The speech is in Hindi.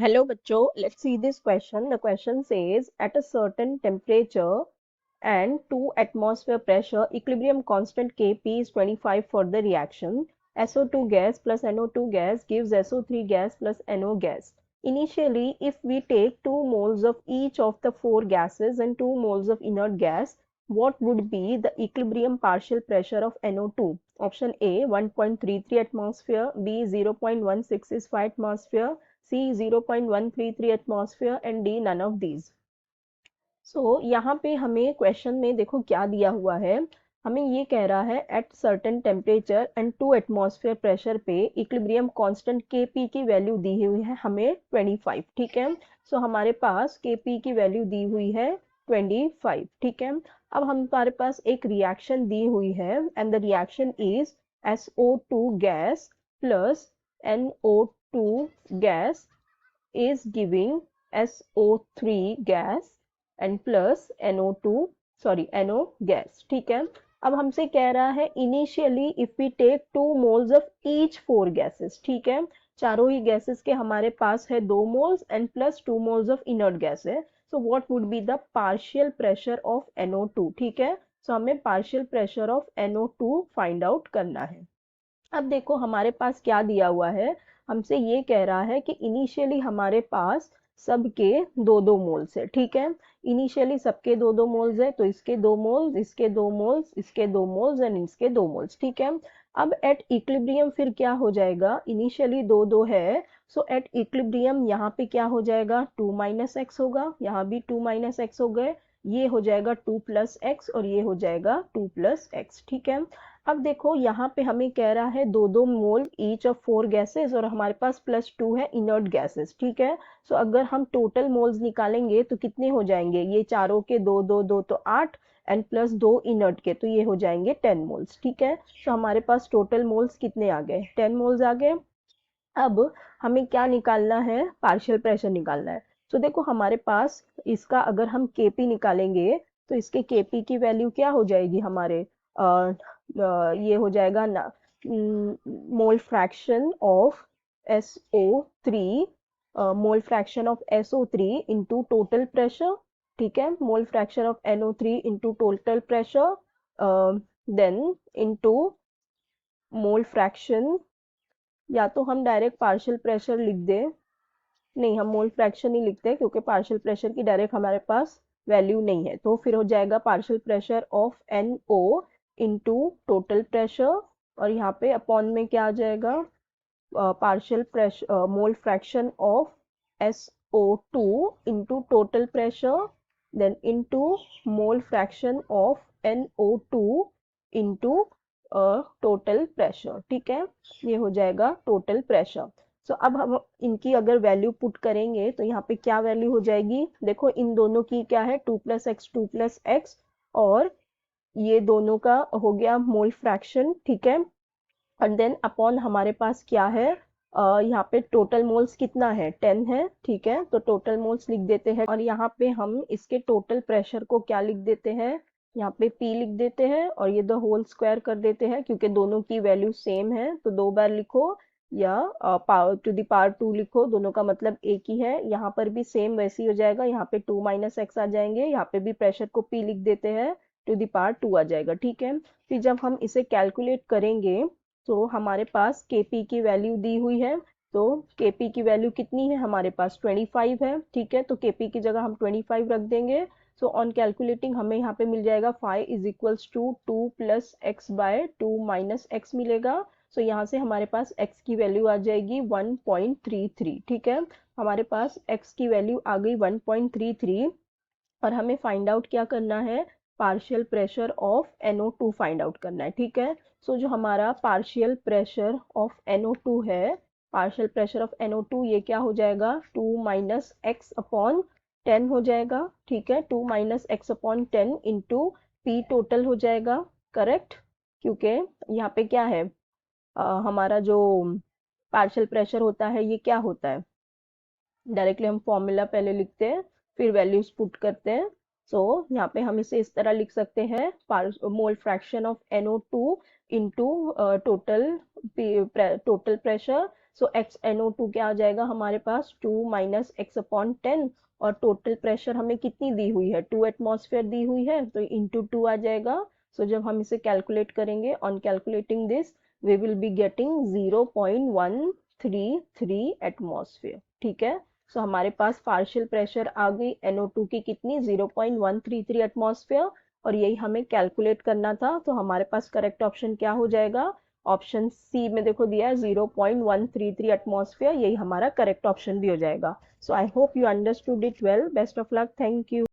Hello बच्चों, let's see this question. The question says at a certain temperature and 2 atmosphere pressure, equilibrium constant Kp is 25 for the reaction. SO2 gas plus NO2 gas gives SO3 gas plus NO gas. Initially, if we take 2 moles of each of the 4 gases and 2 moles of inert gas, what would be the equilibrium partial pressure of NO2? Option A 1.33 atmosphere, B 0.165 atmosphere, C 0.133 atmosphere and D none of these. यहाँ पे हमें क्वेश्चन में देखो क्या दिया हुआ है। हमें ये कह रहा है at certain temperature and 2 atmosphere pressure पे इक्विलिब्रियम कांस्टेंट Kp की वैल्यू दी हुई है हमें 25। ठीक है, हमारे पास Kp की वैल्यू दी हुई है 25। ठीक है, अब हमारे पास एक रिएक्शन दी हुई है and the reaction is SO2 gas plus NO2 gas is giving SO3 gas and plus NO gas। ठीक है, अब हमसे कह रहा है initially if we take 2 moles of each 4 gases. ठीक है, चारों ही गैसेस के हमारे पास है 2 moles and plus 2 moles of inert gas है। So what would be the partial pressure of NO2। ठीक है, हमें partial pressure of NO2 find out करना है। अब देखो हमारे पास क्या दिया हुआ है, हमसे ये कह रहा है कि इनिशियली हमारे पास सबके 2-2 मोल्स है। ठीक है, इनिशियली सबके 2-2 मोल्स है, तो इसके 2 मोल्स, इसके 2 मोल्स, इसके 2 मोल्स एंड इसके 2 मोल्स। ठीक है, अब एट इक्विलिब्रियम फिर क्या हो जाएगा, इनिशियली 2-2 है, सो एट इक्विलिब्रियम यहाँ पे क्या हो जाएगा 2 माइनस एक्स होगा, यहाँ भी 2 माइनस एक्स हो गए, ये हो जाएगा 2 प्लस एक्स और ये हो जाएगा 2 प्लस एक्स। ठीक है, अब देखो यहाँ पे हमें कह रहा है 2-2 मोल ईच ऑफ 4 गैसेस और हमारे पास +2 है इनर्ट गैसेस। ठीक है, अगर हम टोटल मोल्स निकालेंगे तो कितने हो जाएंगे, ये चारों के 2-2-2 तो 8 एंड प्लस 2 इनर्ट के तो ये हो जाएंगे 10 मोल्स। ठीक है, हमारे पास टोटल मोल्स कितने आ गए, 10 मोल्स आ गए। अब हमें क्या निकालना है, पार्शियल प्रेशर निकालना है। देखो हमारे पास इसका अगर हम Kp निकालेंगे तो इसके Kp की वैल्यू क्या हो जाएगी हमारे ये हो जाएगा ना mole fraction of SO3, mole fraction of SO3 into total pressure. ठीक है, mole fraction of NO3 into total pressure then into mole fraction, या तो हम डायरेक्ट पार्शियल प्रेशर लिख दें, नहीं हम मोल फ्रैक्शन ही लिखते हैं क्योंकि पार्शियल प्रेशर की डायरेक्ट हमारे पास वैल्यू नहीं है, तो फिर हो जाएगा partial pressure of NO into total pressure और यहाँ पे अपॉन में क्या आ जाएगा partial pressure mole fraction of SO2 into total pressure then into mole fraction of NO2 into total pressure. ठीक है, ये हो जाएगा टोटल प्रेशर। अब हम इनकी अगर वैल्यू पुट करेंगे तो यहाँ पे क्या वैल्यू हो जाएगी, देखो इन दोनों की क्या है 2 प्लस एक्स और ये दोनों का हो गया मोल फ्रैक्शन। ठीक है, और देन अपॉन हमारे पास क्या है यहाँ पे टोटल मोल्स कितना है 10 है। ठीक है, तो टोटल मोल्स लिख देते हैं और यहाँ पे हम इसके टोटल प्रेशर को क्या लिख देते हैं, यहाँ पे P लिख देते हैं और ये द होल स्क्वायर कर देते हैं क्योंकि दोनों की वैल्यू सेम है, तो 2 बार लिखो या पावर टू द पावर 2 लिखो, दोनों का मतलब एक ही है। यहाँ पर भी सेम वैसे ही हो जाएगा, यहाँ पे 2 माइनस एक्स आ जाएंगे, यहाँ पे भी प्रेशर को P लिख देते हैं, टू द पावर 2 आ जाएगा। ठीक है, फिर जब हम इसे कैलकुलेट करेंगे तो हमारे पास Kp की वैल्यू दी हुई है, तो Kp की वैल्यू कितनी है हमारे पास 25 है। ठीक है, तो Kp की जगह हम 25 रख देंगे। ऑन कैलकुलेटिंग हमें यहाँ पे मिल जाएगा phi is equals to 2 plus x by 2 minus x मिलेगा। यहाँ से हमारे पास x की वैल्यू आ जाएगी 1.33। ठीक है, हमारे पास x की वैल्यू आ गई 1.33 और हमें फाइंड आउट क्या करना है, partial pressure of NO2 find out करना है। ठीक है, जो हमारा पार्शियल प्रेशर ऑफ NO2 है, पार्शियल प्रेशर ऑफ NO2 ये क्या हो जाएगा 2 माइनस एक्स अपॉन 10 हो जाएगा। ठीक है, 2 minus x upon 10 into P total हो जाएगा, करेक्ट, क्योंकि यहाँ पे क्या है हमारा जो पार्शियल प्रेशर होता है ये क्या होता है, डायरेक्टली हम फॉर्मूला पहले लिखते हैं फिर वैल्यूज पुट करते हैं। यहाँ पे हम इसे इस तरह लिख सकते हैं मोल fraction of NO2 into total pressure so XnO2 क्या आ जाएगा हमारे पास 2 माइनस x/10 और टोटल प्रेशर हमें कितनी दी हुई है 2 एटमॉस्फेयर दी हुई है तो इंटू 2 आ जाएगा। सो जब हम इसे कैलकुलेट करेंगे on calculating this we will be getting 0.133 atmosphere. ठीक है, सो हमारे पास पार्शियल प्रेशर आ गई NO2 की कितनी 0.133 एटमॉस्फेयर और यही हमें कैलकुलेट करना था। तो हमारे पास करेक्ट ऑप्शन क्या हो जाएगा, ऑप्शन सी में देखो दिया है 0.133 एटमॉस्फेयर, यही हमारा करेक्ट ऑप्शन भी हो जाएगा। So I hope you understood it well. Best of luck, thank you.